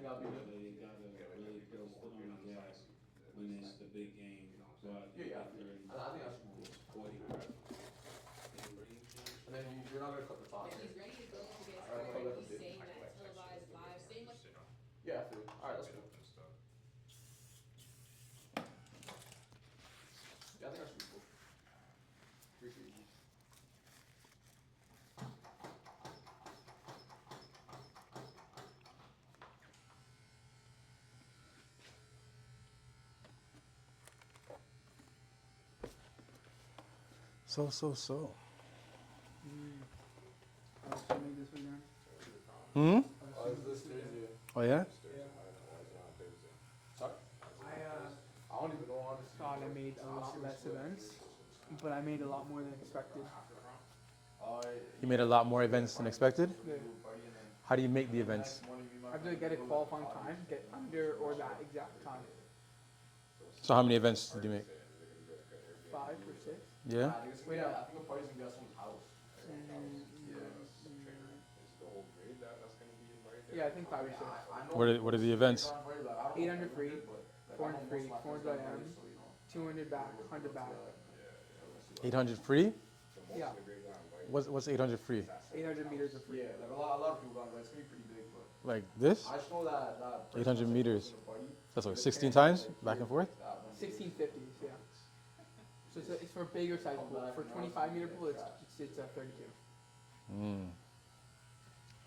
they gotta really put his foot on the gas when it's the big game. Go out there, get 30 points, 40 points. And then you're not gonna cut the top. If he's ready to go to get Alright, cut scored, like a he's bit. saying that televised live, same like Yeah, I feel you. Alright, that's cool. Yeah, I think I should be cool. Appreciate you. So. I'll just make this one now. Hmm? Oh, is this Thursday? Oh yeah? Sorry? I don't even know honestly. Thought I made a lot less events, but I made a lot more than expected. You made a lot more events than expected. Yeah. How do you make the events? I have to get a qualifying time, get under or that exact time. So how many events did you make? 5 or 6. Yeah. Wait, no. I think the party's gonna be at someone's house. Yeah, I think 5 or 6. What are the events? 800 free, 400 free, 400 IM, 200 back, 100 back. 800 free? Yeah, What's 800 free? 800 meters of free. Yeah, like a lot of people got it. It's gonna be pretty big, but Like this? I just know that 800 meters. That's like 16 times back and forth. 1650s, yeah. So it's for bigger size pool. For 25-meter pool, it's a 32. Mm.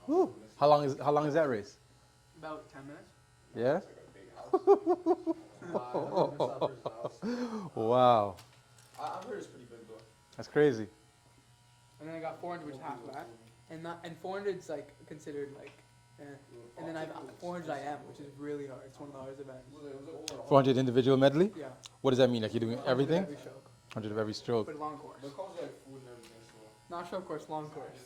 Woo. How long is that race? About 10 minutes. Yeah. I'm Wow. heard it's pretty big though. That's crazy. And then I got 400, which is half of that. And 400 is like considered like, and then I have 400 IM, which is really hard. It's one of the hardest events. 400 individual medley. Yeah. What does that mean? Like you're doing everything? Every stroke. 100 of every stroke. But a long course. It comes like food and everything, so. Not short course, long course.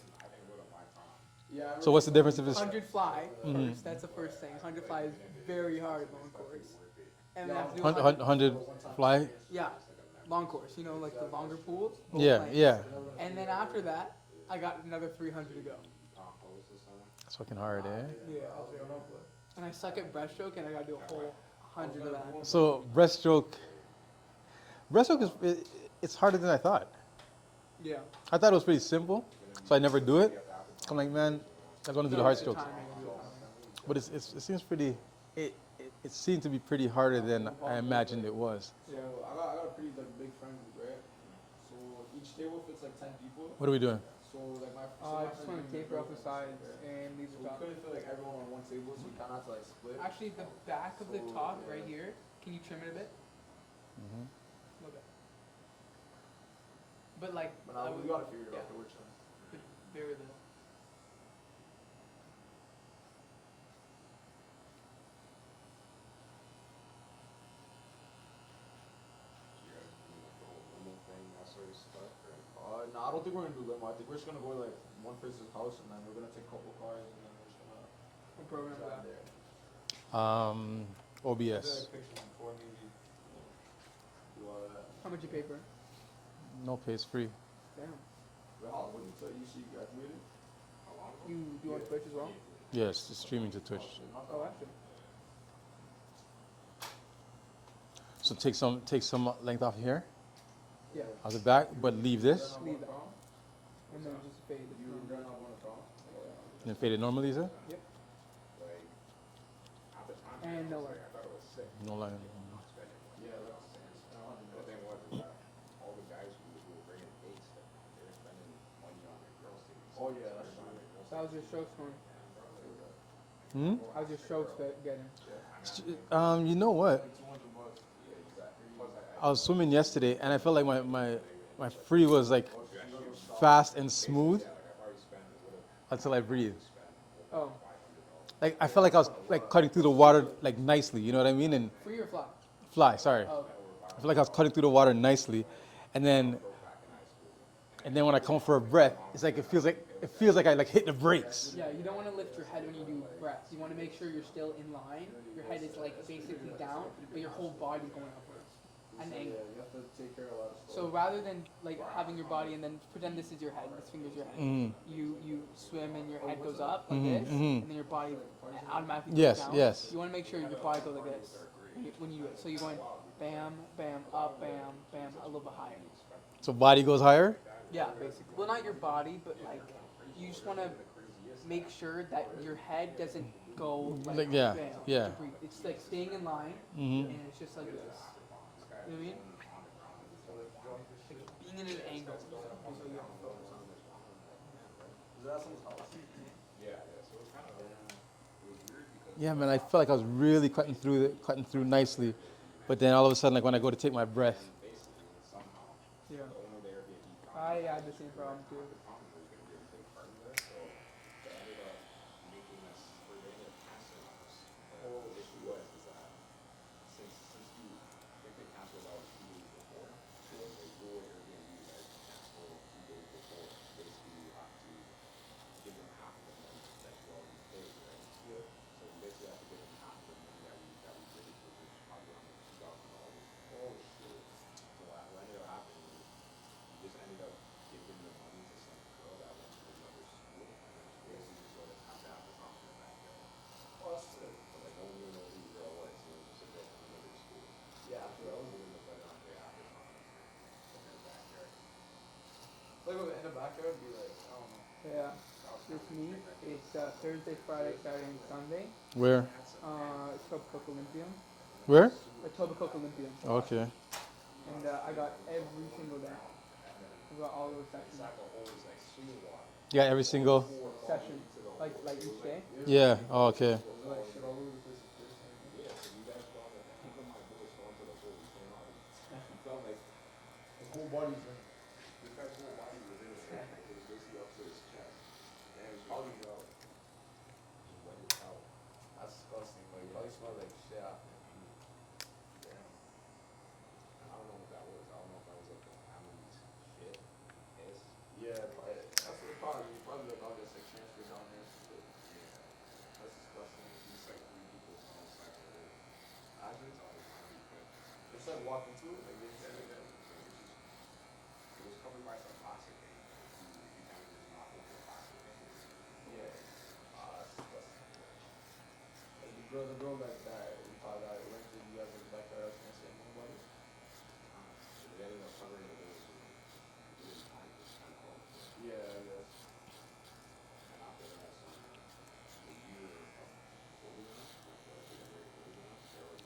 Yeah. So what's the difference if it's 100 fly Mhm. first. That's the first thing. 100 fly is very hard long course. And then I have to do 100 fly? Yeah, long course. You know, like the longer pools. both Yeah, lanes. yeah. And then after that, I got another 300 to go. That's fucking hard, eh? Yeah. And I suck at breaststroke, and I gotta do a whole 100 of that. So breaststroke is it's harder than I thought. Yeah. I thought it was pretty simple, so I never do it. I'm like, man, I'm gonna do the hard it's strokes. timing and the timing. But it seems pretty. It seemed to be pretty harder than I imagined it was. Yeah. So I got a pretty like big friend group, right? So each table fits like 10 people. What are we doing? So like my I just want to taper off the sides and leave So the we top. couldn't fit like everyone on one table, so we kind of had to like split. Actually, the back of the top right here, can you trim it a bit? Mhm. A little bit. But like, But I now we would- gotta figure it yeah. out. Which one? but very little. No, I don't think we're gonna do limo. I think we're just gonna go to like one person's house and then we're gonna take a couple cars and then we're just gonna What program is drive that? there. OBS. Before maybe do all that. How much you pay for it? No pay is free. Damn. Wait, how when you tell you she graduated? You do on Twitch as well? Yes, it's streaming to Twitch. Oh, actually. So take some length off here, Yeah. off the back, but leave this Leave that. And then just fade it. You were not want to talk. and fade it normally, is it? Yep. And no worry. No line. Yeah, that's. Oh yeah, that's true. So how's your strokes going? Hmm? How's your strokes getting? You know what? Like 200 bucks. I was swimming yesterday, and I felt like my free was like fast and smooth until I breathed. Oh, Like I felt like I was like cutting through the water like nicely. You know what I mean? And free or fly? fly. Sorry. Oh, I feel like I was cutting through the water nicely, and then when I come for a breath, it's like it feels like I like hit the brakes. yeah. You don't want to lift your head when you do breaths. You want to make sure you're still in line. Your head is like basically down, but your whole body's going upwards. an Yeah, angle. you have to take care of a lot of stuff. So rather than like having your body and then pretend this is your head, this finger's your head, Mm. you swim and your head goes up like Mhm, this, mhm. and then your body automatically Yes, goes down. yes. You want to make sure your body goes like this when you do it. So you're going bam, bam, up, bam, bam, a little bit higher. So body goes higher. Yeah, basically. Well, not your body, but like you just want to make sure that your head doesn't go like Yeah, bam yeah. to breathe. It's like staying in line, Mhm. and it's just like this. You know what I mean? Like being in an angle is what you have to focus on. Is that someone's house? Yeah, man. I felt like I was really cutting through nicely, but then all of a sudden, like when I go to take my breath, Yeah. I had the same problem too. Like in the backyard, be like, I don't know. Yeah. This meet, it's Thursday, Friday, Saturday, and Sunday. where, Etobicoke Olympium. where? Etobicoke Olympium. Okay. And I got every single day. I got all those sessions. Yeah, every single. Session. Like each day. Yeah. Oh, okay. Like shit all over the place. His whole body's in. That's disgusting. Like, you probably smell like shit after. Yeah, probably. That's what probably like all this like transfer down there. That's disgusting. It's like walking through it, like they said it. Yeah. That's disgusting. Like the girl that we thought that rented you guys like back there, I was gonna say nobody. Yeah, I guess.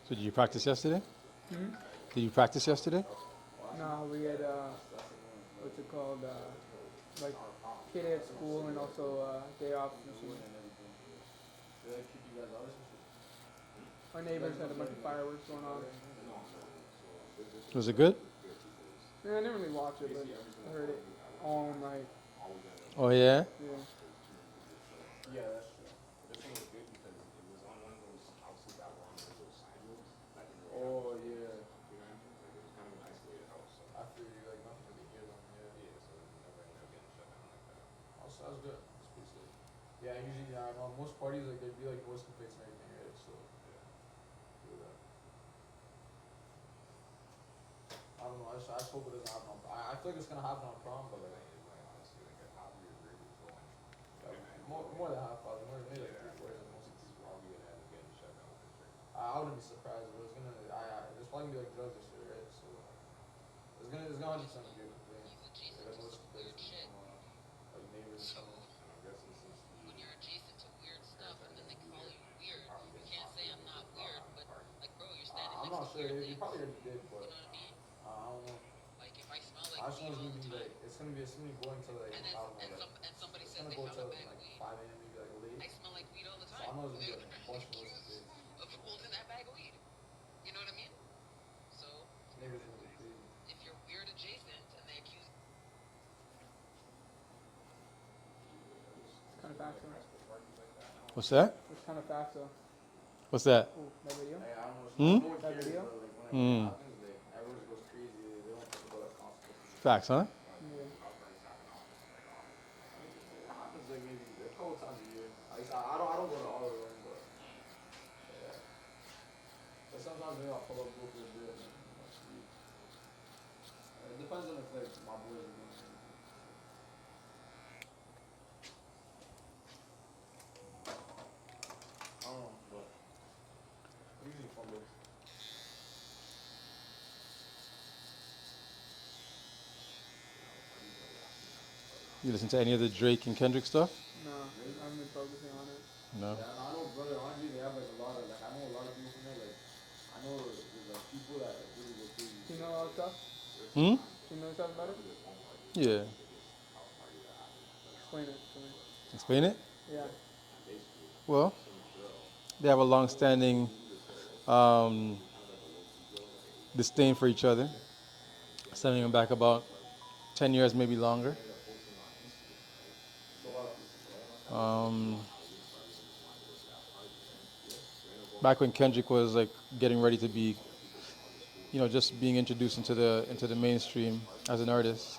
So did you practice yesterday? Hmm? Did you practice yesterday? No, we had what's it called? Like kid at school and also day off from school. They like keep you guys out or something? Our neighbors had a bunch of fireworks going on. Was it good? Yeah, I didn't really watch it, but I heard it all night. Oh yeah. Yeah. Yeah, that's true. Oh yeah. I feel you, like nothing really hear them, yeah. Also, that's good. That's pretty sick. Yeah, usually, yeah, I know most parties, like, there'd be like noise complaints and everything, right? So, feel that. I don't know, I just hope it doesn't happen on I feel like it's gonna happen on prom, but like, more than half, probably, maybe like 3/4 at most. I wouldn't be surprised, but it's gonna, there's probably gonna be like drugs and shit, right? So, it's gonna 100% be a complaint. Like, noise complaints from, like neighbors and stuff. When you're adjacent to weird stuff and then they call you weird, you can't say I'm not weird, but like bro, you're standing I'm next not to sure, weird you things. probably already did, You but, know what I mean? I don't know. Like if I smell I like just know weed it's all gonna the be time, like, it's gonna be going to like, and I don't know, like, somebody it's says gonna they go found to a bag like of weed, 5 a.m. maybe like late. I smell like weed all the So time. I know it's gonna be like a bunch of noise complaints. Of holding that bag of weed. You know what I mean? So Neighbors are gonna be crazy. if you're weird adjacent and they accuse It's kind of fast though. What's that? It's kind of fast though. What's that? Oh, that video? Like, I don't know, Hmm? no one That cares, video? but like when Hmm. it happens, like everyone just goes crazy. They don't think about like consequences. Facts, huh? Yeah. It happens like maybe a couple times a year. I don't go to all of them, but yeah. But sometimes maybe I'll pull up, go for a bit, and then sleep. depends on if like my boys are doing it. I don't know, but usually fun days. You listen to any of the Drake and Kendrick stuff? No, I haven't been focusing on it. No. Yeah, and I know, brother, honestly, they have like a lot of, like, I know a lot of people from there, like, I know there's like people that like, really go crazy. Do you know all stuff? Hmm? Do you know stuff about it? Yeah. Explain it to me. Explain it? Yeah. Well, they have a long-standing um, disdain for each other, sending them back about 10 years, maybe longer. Um, back when Kendrick was like getting ready to be, just being introduced into the mainstream as an artist,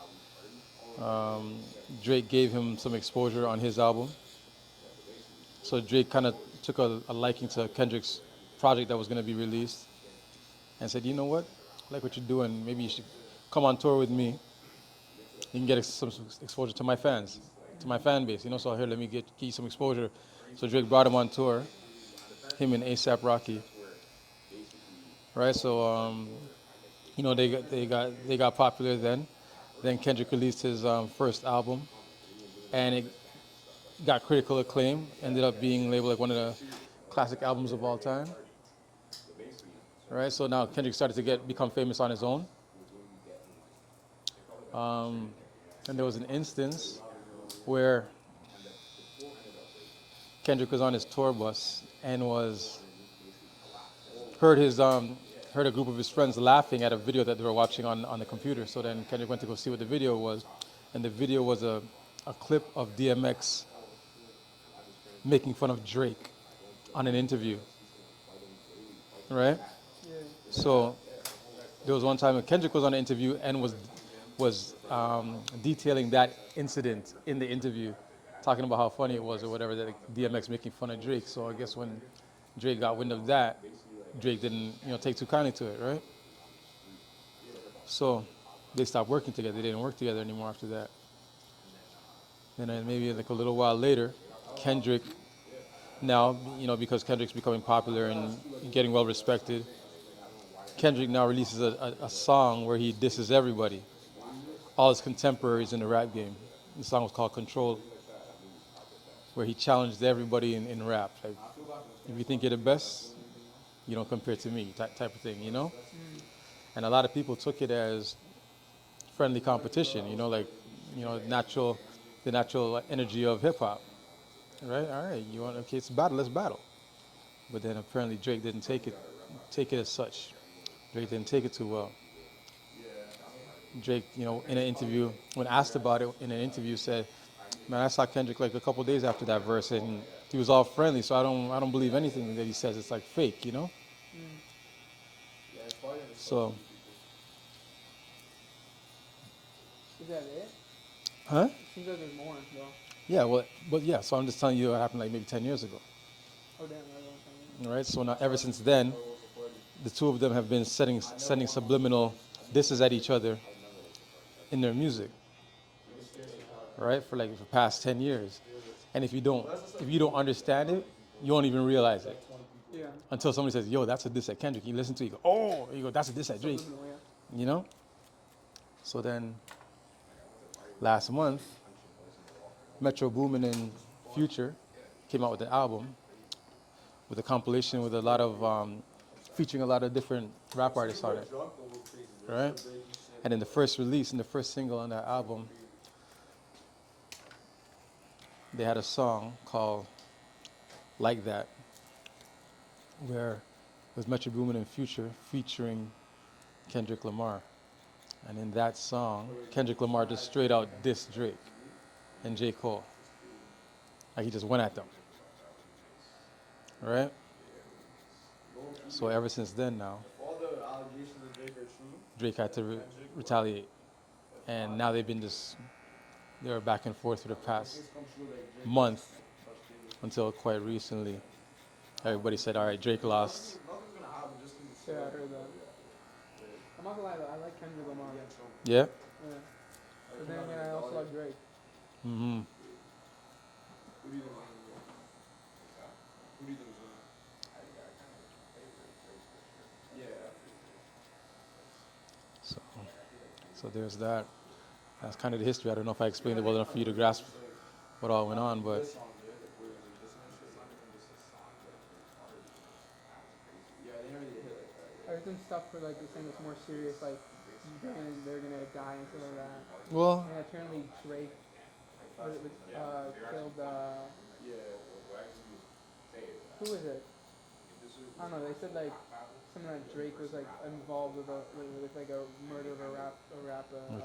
Drake gave him some exposure on his album. So Drake kind of took a liking to Kendrick's project that was going to be released, and said, you know what, I like what you're doing. Maybe you should come on tour with me. You can get some exposure to my fans, to my fan base. So here, let me get you some exposure. So Drake brought him on tour, him and ASAP Rocky. Right. So they got popular then. Then Kendrick released his first album, and it got critical acclaim. Ended up being labeled like one of the classic albums of all time. Right. So now Kendrick started to become famous on his own. And there was an instance where Kendrick was on his tour bus and heard a group of his friends laughing at a video that they were watching on the computer. So then Kendrick went to go see what the video was, and the video was a clip of DMX making fun of Drake on an interview. Right? Yeah. So there was one time when Kendrick was on an interview and was detailing that incident in the interview, talking about how funny it was or whatever, that DMX making fun of Drake. So I guess when Drake got wind of that, Drake didn't take too kindly to it, right? So they stopped working together. They didn't work together anymore after that. And then maybe like a little while later, Kendrick, now, because Kendrick's becoming popular and getting well respected, Kendrick now releases a song where he disses everybody, all his contemporaries in the rap game. The song was called Control, where he challenged everybody in rap. Like, if you think you're the best, you don't compare to me, type of thing, And a lot of people took it as friendly competition, the natural energy of hip hop. Right? All right, okay, it's a battle, let's battle. But then apparently Drake didn't take it as such. Drake didn't take it too well. Drake, in an interview, when asked about it in an interview, said, "Man, I saw Kendrick like a couple days after that verse, and he was all friendly. So I don't believe anything that he says. It's like fake, Mm. So, Is that it? huh? It seems like there's more, though. Yeah, well, but yeah. So I'm just telling you what happened like maybe 10 years ago. Oh, damn, I don't know. All right. So now ever since then, the two of them have been sending subliminal disses at each other in their music. Right, for the past 10 years. And if you don't understand it, you won't even realize it Yeah. until somebody says, "Yo, that's a diss at Kendrick." You listen to it, you go, "Oh," you go, "That's a diss at Drake." Subliminal, yeah. So then, last month, Metro Boomin and Future came out with an album with a compilation with a lot of featuring a lot of different rap artists on it, right? And in the first single on that album, they had a song called "Like That," where with Metro Boomin and Future featuring Kendrick Lamar. And in that song, Kendrick Lamar just straight out dissed Drake and J. Cole. Like he just went at them. Right? So ever since then now, All the allegations of Drake are true. Drake had to retaliate. And now they were back and forth for the past month until quite recently. Everybody said, all right, Drake lost. Nothing's gonna happen just because Yeah, I heard that. I'm not gonna lie, though. I like Kendrick Lamar. Yeah? Yeah. But then again, I also like Drake. Mm-hmm. Who do you think is gonna win? Who do you think is gonna win? Yeah. So, so there's that. That's kind of the history. I don't know if I explained it well enough for you to grasp what all went on, but This song, dude, like where he was like dissing and shit. Yeah, they never really hit like that. Yeah. There's been stuff for like they're saying it's more serious, like they're gonna die and stuff like that. well, And apparently Drake killed Yeah. who was it? I don't know. They said like something that Drake was like involved with like a murder of a rap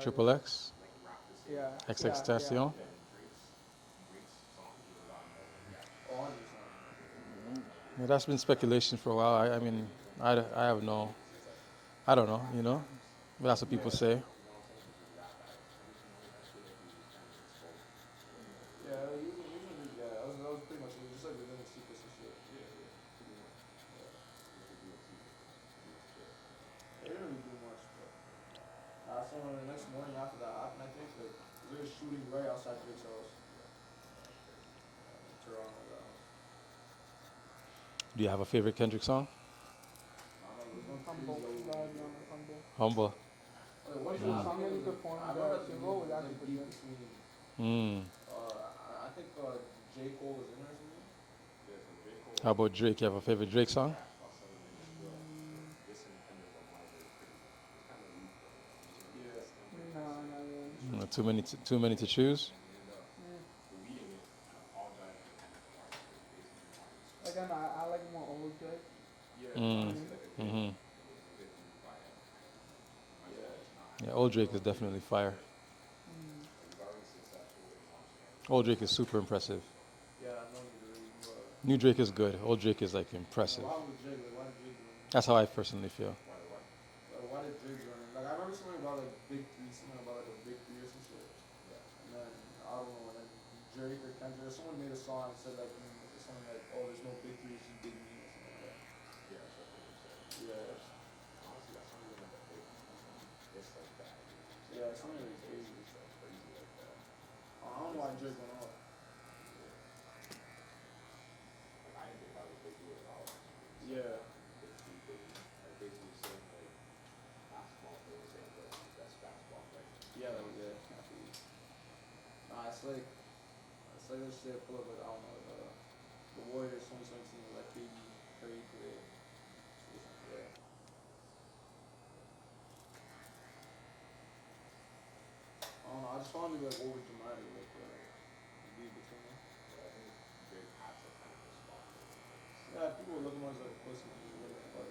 Triple artist. X, Yeah. XX Yeah. Tentacion. Oh, 100%. Yeah, that's been speculation for a while. I mean, I have no, I don't know, but that's what people say. Yeah, he was a good guy. That was pretty much it. Just like within the secrets and shit. Yeah. They didn't really do much, but I saw the next morning after that happened, I think, like, they were shooting right outside Drake's house. Toronto, that house. Do you have a favorite Kendrick song? I don't know, there's one Humble. crazy God, old no, movie. humble. Humble. What is The that song that he performed at Super Bowl was actually pretty beef good. between, Mm. I think J. Cole was in there or something. How about Drake? You have a favorite Drake song? Yeah. No, not really. Too many to choose. Again, I like more old Drake. Mm. Mm-hmm. Yeah. Yeah, old Drake is definitely fire. Old Drake is super impressive. Yeah, I know you really New Drake is good. Old Drake is like impressive. why would Drake, like, why did Drake win? That's how I personally feel. Like, why did Drake win? Like, I remember something about, like, Big Three, something about, like, a Big Three or some shit. And then, I don't know, and then Drake or Kendrick or someone made a song and said, like, something like, oh, there's no Big Three, it's just Big Me or something like that. Yeah. Yeah, something really crazy. I don't know why Drake went off. Yeah. Yeah, that was it. Nah, it's like this shit full of, like, I don't know, the Warriors 2017 was like KD, Curry, Clay. Yeah. I don't know, I just found it like over dramatic, like the beef between them. Yeah, people were looking at him as like a pussy, but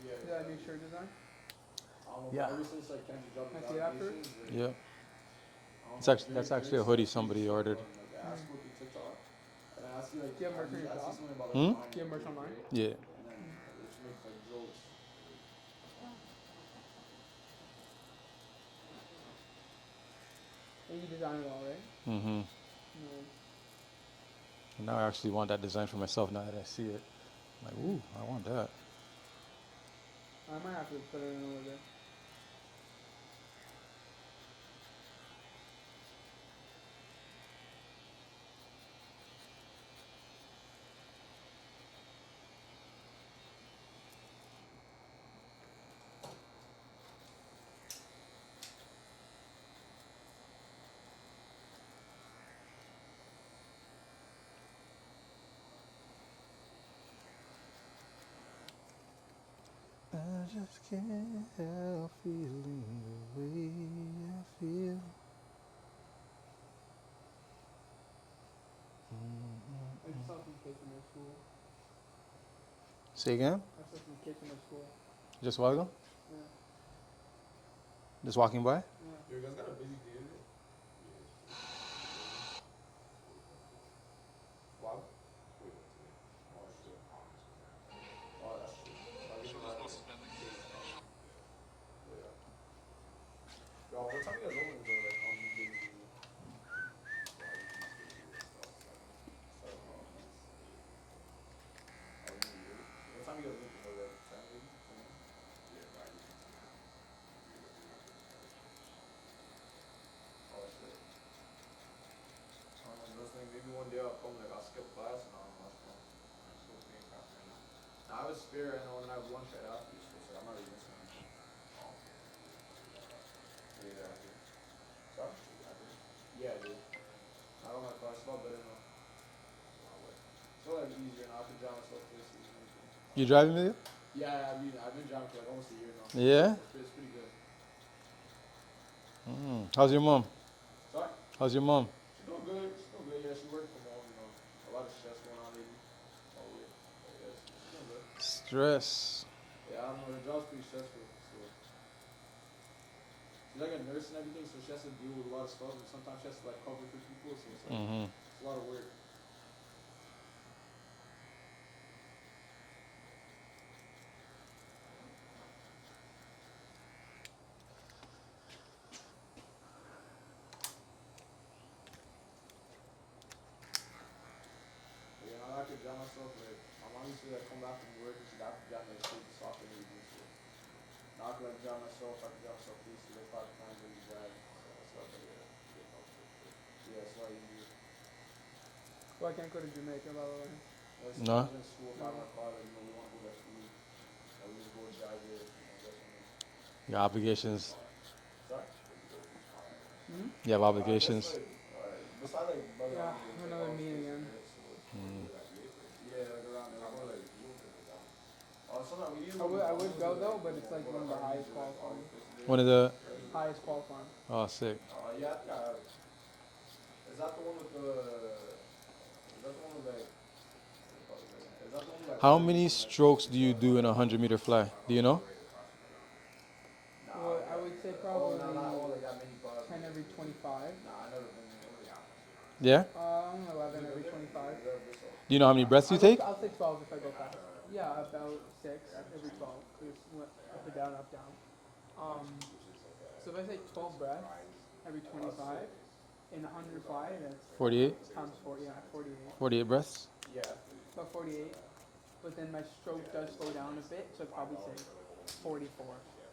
yeah, Is that a new shirt design? I don't know. Yeah. Ever since like Kendrick dropped his I see it after? allegations, like, Yeah. I don't It's know, actually, that's actually a hoodie somebody ordered. like ass whip through TikTok, and then I see like Do you have merch on your I see shop? something about Hmm? like Do you have merch online? Yeah. and then it just makes like jokes. And you design it all, right? Mm-hmm. Nice. And now I actually want that design for myself now that I see it. I'm like, ooh, I want that. I might have to put it in order. I just can't help feeling the way I feel. I just saw some kids in their school. Say again? I saw some kids in their school. Just walking? Yeah. Just walking by? Yeah. Yo, you guys got a busy day today? Wow. Oh, that's true. I guess yeah. Yo, what time you guys open though? Like on weekdays? What time you guys open though? Like 10 maybe? have a spare and then I have lunch right after, so it's like I'm not really missing anything. Sorry? Yeah, dude. I don't have car, it's not better now. It's a lot easier now. I can drive myself places and everything. You driving with you? Yeah, I mean, I've been driving for like almost a year now. Yeah. It's pretty good. How's your mom? Sorry? How's your mom? She's doing good. She's doing good. Yeah, she worked from home, you know. A lot of stress going on lately. Oh, yeah. But yeah, she's doing good. Stress. Yeah, I don't know. Her job's pretty stressful. So. She's like a nurse and everything, so she has to deal with a lot of stuff. And sometimes she has to like cover for people, so it's like it's a lot of work. Yeah, I could drive myself. Like, my mom used to like come back from work and she'd have to drive me like straight to soccer and everything. So now I could like drive myself. I could drive myself places like 5 times every drive. So it's not like yeah, it's a lot easier. Well, I can't go to Jamaica, by the way. Like, No. sometimes in school, if I have my car, like, you know, we want to go to food. Like, we just go drive there. You know, get something. Your obligations. Sorry? You have obligations. Besides, like, brother, Yeah, I'm like, another meeting again. yeah, like around there. I'm like, sometimes we I would go though, but it's like one of the highest qualifying. One of the. Highest qualifying. Oh, sick. yeah, I think I have. Is that the one with the? Is that the one with like? Is that the one with like? How many strokes do you do in a 100-meter fly? Do you know? Well, I would say probably not all like that many bars. 10 every 25. Nah, I never been. Yeah. 11 every 25. Do you know how many breaths you take? I'll say 12 if I go fast. Yeah, about 6 every 12. So it's up and down, up, down. So if I say 12 breaths every 25 in 100 fly, that's 48. times 4. Yeah, 48. 48 breaths. Yeah. About 48. But then my stroke does slow down a bit, so I'd probably say 44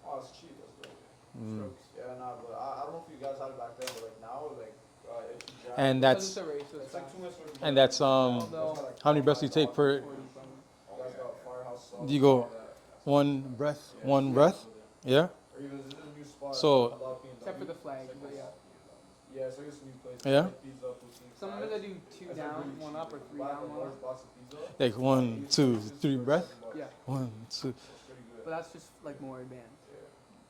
Oh, it's cheap. That's good. strokes. Yeah, nah, but I don't know if you guys had it back then, but like now, like if you drive, And Because that's it's a race, so it's like too much work. and that's Although, how many breaths do you take per? 40 something. You guys got firehouse sauce. Do you go one breath, one breath? Yeah. Or even this is a new spot. So- Except for the flag, but yeah. Yeah, so it's a new place. Yeah? Like pizza, poutine, Sometimes I do 2 down, 1 up, or 3 down, 1 up. box of pizza. Like 1, 2, 3 breath. Yeah, 1, 2. but that's just like more advanced.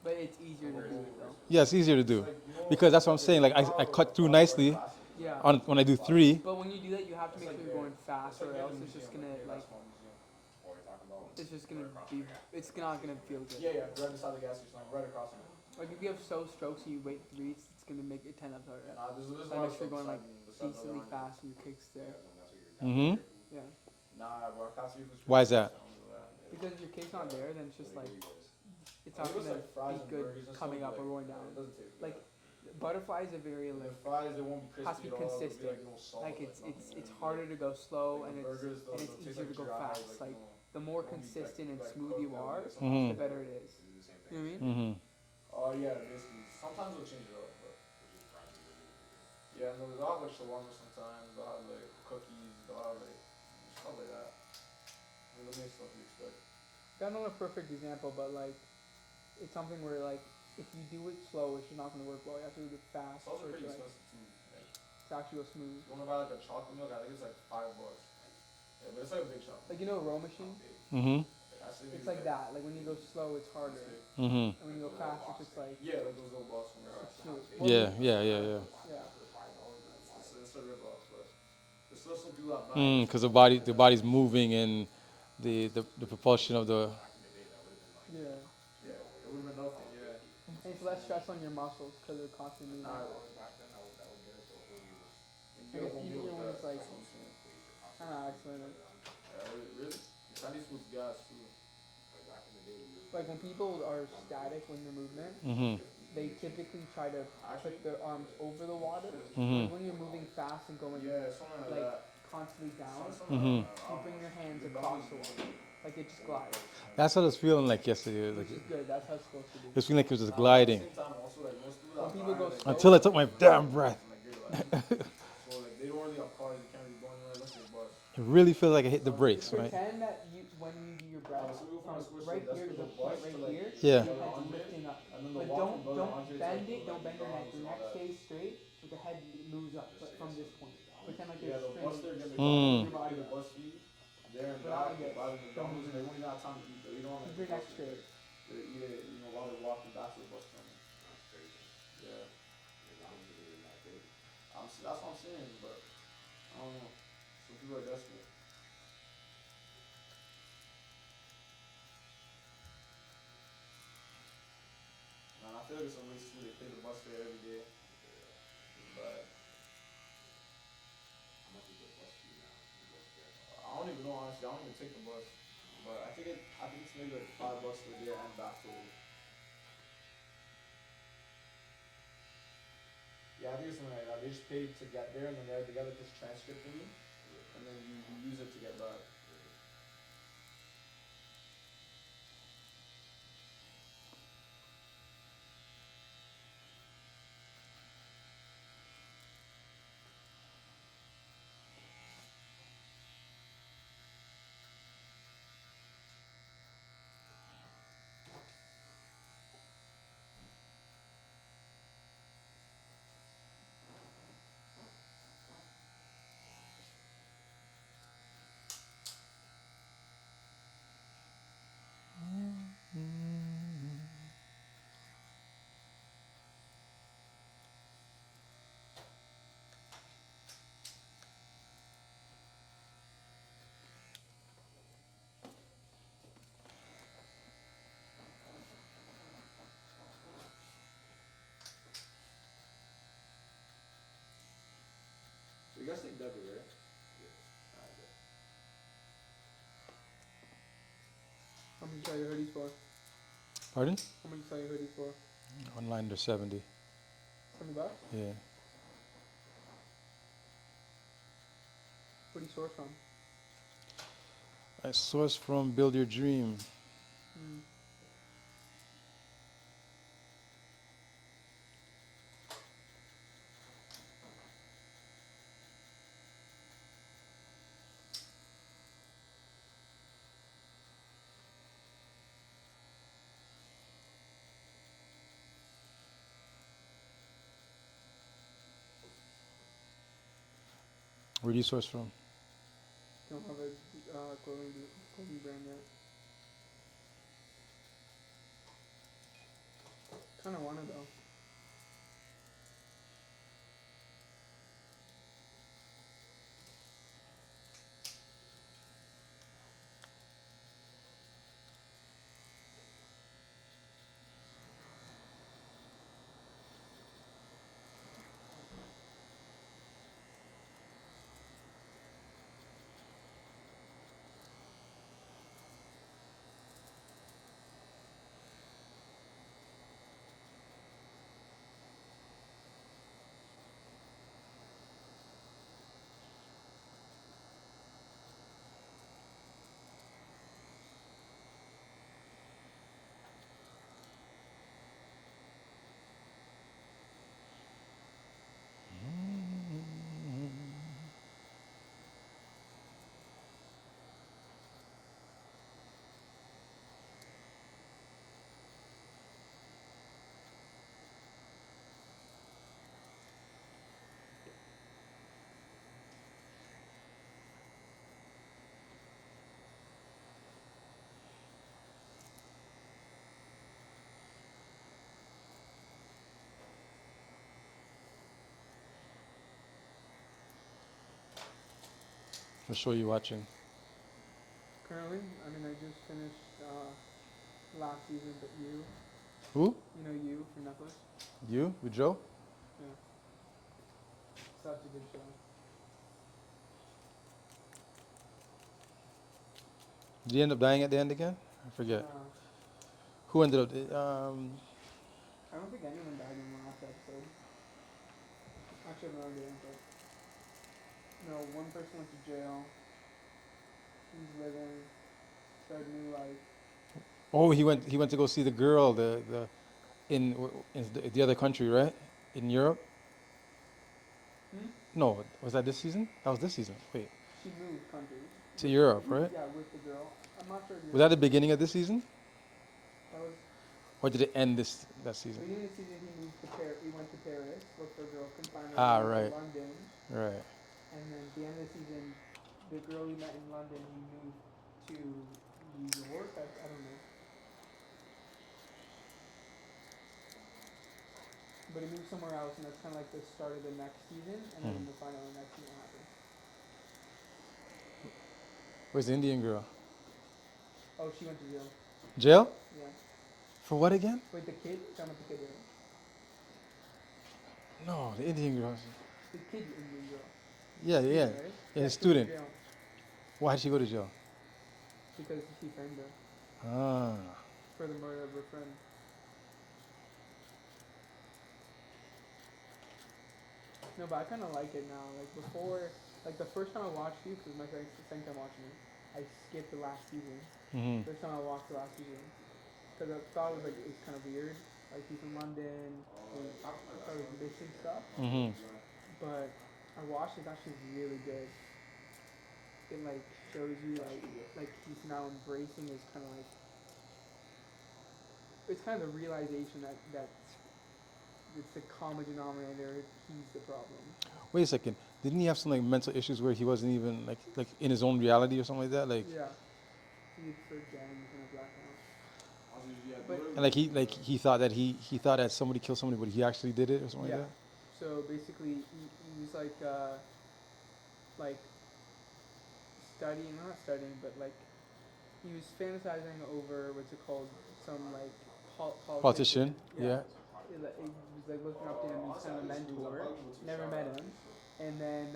But it's easier to do it though. Yeah, it's easier to do because that's what I'm saying. Like I cut through nicely Yeah. on when I do 3. But when you do that, you have to make sure you're going fast, or else it's just gonna like, it's just gonna be, it's not gonna feel good. Yeah, right beside the gas station, right across from it. Like if you have so strokes and you wait 3, it's gonna make it 10 times harder. Nah, this is So make sure you're going like decently fast and your kicks there. Mhm. Yeah. Nah, bro, I can't see this. Why is that? Because if your kick's not there, then it's just like, it's not gonna be good coming up or going down. Like butterflies are very The like, fries, they won't be has to crispy be at all. It'll consistent. like, no salt, like it's nothing. harder to go slow and The it's burgers, though, and it's they'll taste easier to go dry, fast. Like no- the more consistent and smooth you are, Mhm. the better it is. You know what I mean? Mhm. Oh yeah, basically. Sometimes they'll change it up, but yeah, no, they'll have like shawarma sometimes. They'll have like cookies. They'll have like stuff like that. I mean, the main stuff you expect. That's not a perfect example, but like it's something where like if you do it slow, it's just not gonna work well. You have to do it fast It's also for it pretty to like expensive too. Like, to actually go smooth. you wanna buy like a chocolate milk? I think it's like $5. Yeah, but it's like a big chocolate. Like you know a row machine? Mhm. I say It's maybe like that. Like when you go slow, it's harder, Mhm. and when you go fast, it's just like Yeah, like those little balls from there. it's smooth. Yeah, yeah, yeah, yeah. Yeah. It's a rip off, but there's still some people that buy it. Because the body's moving and the propulsion of the. Yeah. Yeah, it would have been nothing, yeah. And it's less stress on your muscles because they're constantly moving. Nah, I guess easier when it's like, I don't know, I explain it. Yeah, really? Chinese food's gas too. Like when people are static when they're movement, Mhm. they typically try to put their arms over the water. Mhm. But when you're moving fast and going Yeah, something like like that. constantly down, Mhm. you bring your hands across the water. Like it just glides. That's what I was feeling like yesterday. Like Which is good. That's how it's supposed to it be. was feeling like it was just gliding At the same time, also, like, most people When that people buy, go like, slow, until I took my damn breath. like, they're like, so like they don't really have cars. You can't really go anywhere unless they bus. It really feels like I hit the brakes, right? pretend that you when you do your breath, wanna switch right to here is a the point bus right to like here. Yeah. Your Brother head's Andre, lifting up. and then the But walk from don't Brother don't Andre's bend like it. Don't bend your neck. McDonald's Your and all neck that. stays straight, but the head moves up. But from this point, pretend like Yeah, you're the bus straight. there get Mm. McDonald's, you pay the bus fee there and But not back, like you this. buy the Don't McDonald's, move and they your don't even have time to eat though. You don't Keep like your the neck bus straight. they eat it, while they're walking back to the bus terminal. Yeah. That's what I'm saying, but I don't know. Some people are desperate. Man, I feel like it's a waste too. They pay the bus fare every day. But I don't even know honestly. I don't even take the bus. But I think it's maybe like $5 for there and back total. Yeah, I think it's something like that. They just pay to get there, and then they got like this transcript thingy, and then you use it to get back. So you guys take debit, right? Alright, good. How much you sell your hoodies for? Pardon? How much you sell your hoodies for? Online they're 70. $20. Yeah. What do you source from? I source from Build Your Dream. Mm. Where do you source from? Don't have a clothing brand yet. Kind of wanna though. What show you watching? Currently, I mean, I just finished last season, but you Who? know you for Netflix. You? With Joe? Yeah. Such a good show. Did he end up dying at the end again? I forget. Who ended up? I don't think anyone died in the last episode. Actually, I have no idea, but no, one person went to jail. He's living, started a new life. Oh, he went. He went to go see the girl. In the other country, right? In Europe. Hmm? No, was that this season? That was this season. Wait, She moved countries. to Europe, right? Yeah, with the girl. I'm not sure. Was that the beginning of this season, That was or did it end that season? beginning of the season. He moved to Paris. He went to Paris, looked for a girl, couldn't find her. Ah, He moved right. to London, Right. and then at the end of the season, the girl he met in London, he moved to New York. I don't know. But he moved somewhere else, and that's kind of like the start of the next season, and then the final of the next season happened. Where's the Indian girl? Oh, she went to jail. Jail? Yeah. For what again? Wait, the kid? Talking about the kid, right? No, the Indian girl. The kid in New York. Yeah, yeah. Right? Yeah, the she went to student. jail Why did she go to jail? because he framed her Ah. for the murder of her friend. No, but I kind of like it now. Like before, like the first time I watched you, because my second time watching it, I skipped the last season. Mm-hmm. First time I watched the last season, because I thought it was like it's kind of weird. Like he's in London, and I thought it was missing stuff. Mm-hmm. But I watched it. It's actually really good. It like shows you like he's now embracing his kind of like it's kind of the realization that it's the common denominator. He's the problem. Wait a second. Didn't he have some like mental issues where he wasn't even like in his own reality or something like that? Like, Yeah. He for gangs and a black house. But and he thought that he thought that somebody killed somebody, but he actually did it or something yeah. like that. So basically, he was like studying, not studying, but like he was fantasizing over what's it called, some like Politician. Yeah. He was like looking up to him. He's kind of a mentor. Never met him, and then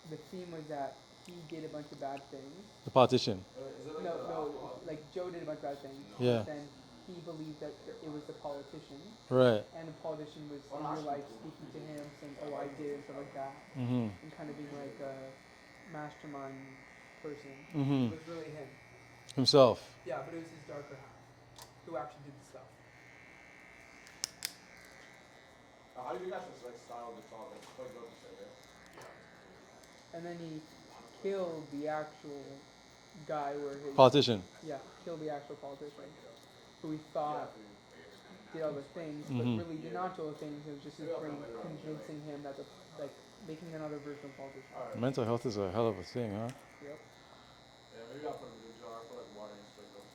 the theme was that he did a bunch of bad things. The politician. No, like Joe did a bunch of bad things. Yeah. But then he believed that it was the politician, Right. and the politician was in real life speaking to him, saying, "Oh, I did," and stuff like that, Mm-hmm. and kind of being like a mastermind person. Mm-hmm. It was really him. Himself. Yeah, but it was his darker half who actually did the stuff. How do you guys just like style the song? It's quite good to say that. And then he killed the actual guy where his Politician. yeah, killed the actual politician who he thought did all the things, but Mhm. really did not do all the things. It was just his brain convincing him that like making another version of politician. Mental health is a hell of a thing, huh? Yep. Yeah, maybe I'll put him in the jar. I feel like water and straight up.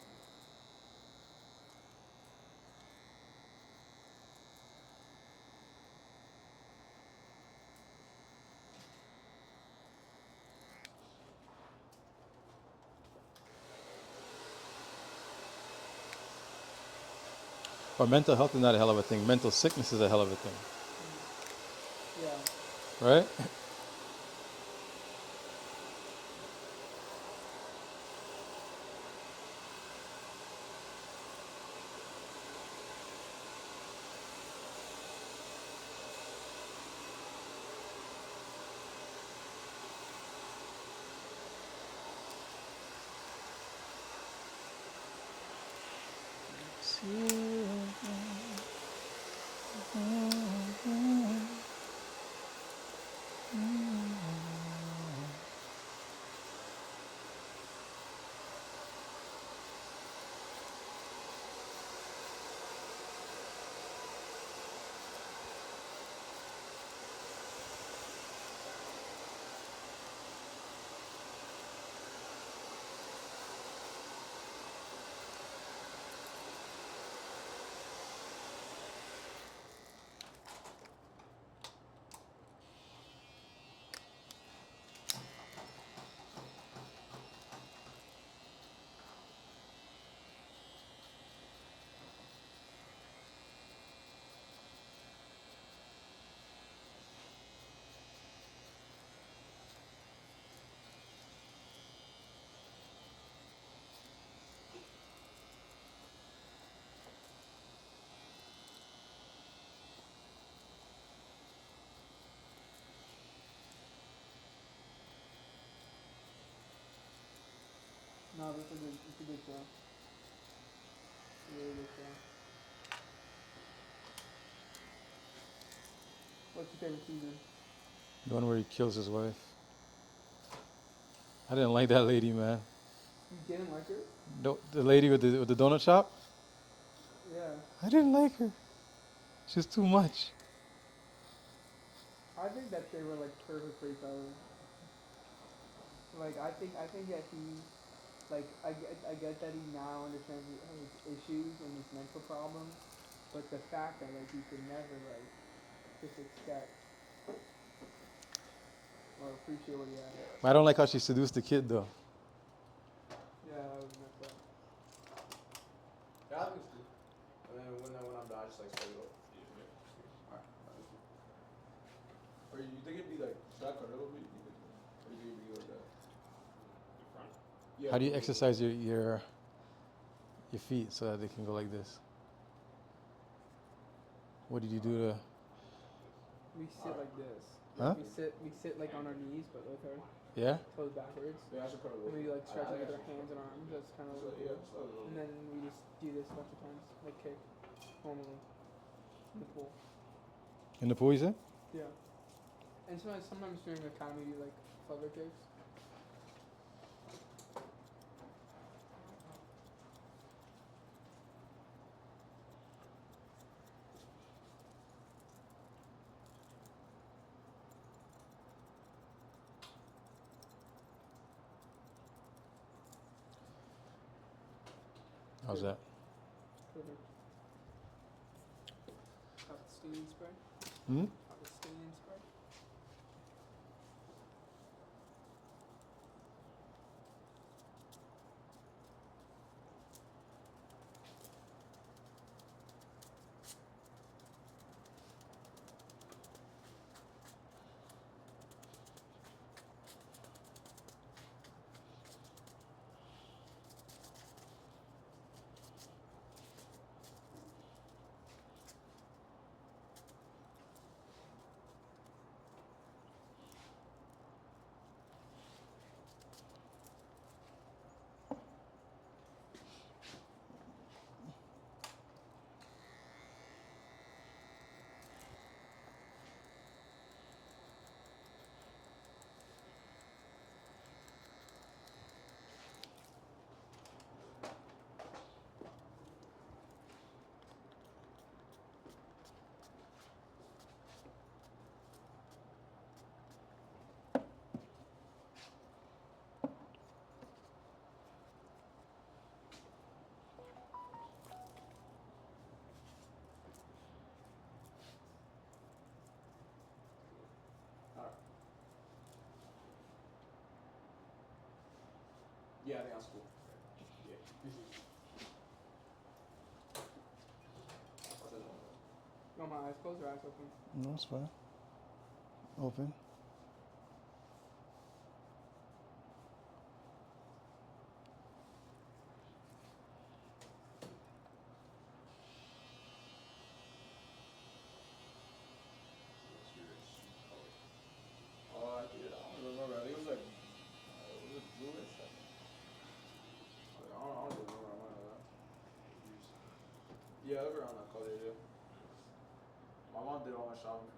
But mental health is not a hell of a thing. Mental sickness is a hell of a thing, Yeah. right? No, it's a good show. It's a really good show. What's your favorite season? The one where he kills his wife. I didn't like that lady, man. You didn't like her? The lady with the donut shop. Yeah. I didn't like her. She's too much. I think that they were like perfect for each other. Like I think that he, like I get that he now understands his issues and his mental problems, but the fact that like he could never like just accept or appreciate what he had. I don't like how she seduced the kid though. Yeah, that was messed up. Yeah, I think it's cool. And then when I'm done, I just like split it up. Alright, that's cool. Or you think it'd be like, should I cut it a little bit? Or you think it'd be like that? Yeah. How do you exercise your feet so that they can go like this? What did you do to? We sit like this. Huh? We sit like on our knees, but with our Yeah. toes backwards. Yeah, I should cut it a And little we bit. like stretch it with our hands and arms. That's kind of So, yeah, just a little And bit. then we just do this a bunch of times, like kick, normally, in the pool. In the pool, you said? Yeah. And sometimes during the time we do like flutter kicks. How's that? Perfect. Got the staining spray. Hmm. Got the staining spray. Yeah, I think that's cool. Yeah. You want my eyes closed or eyes open? No, it's fine. Open. I don't remember. I think it was like, was it bluish? I don't remember. I might have that. Yeah, it was around that color, yeah. My mom did all my shopping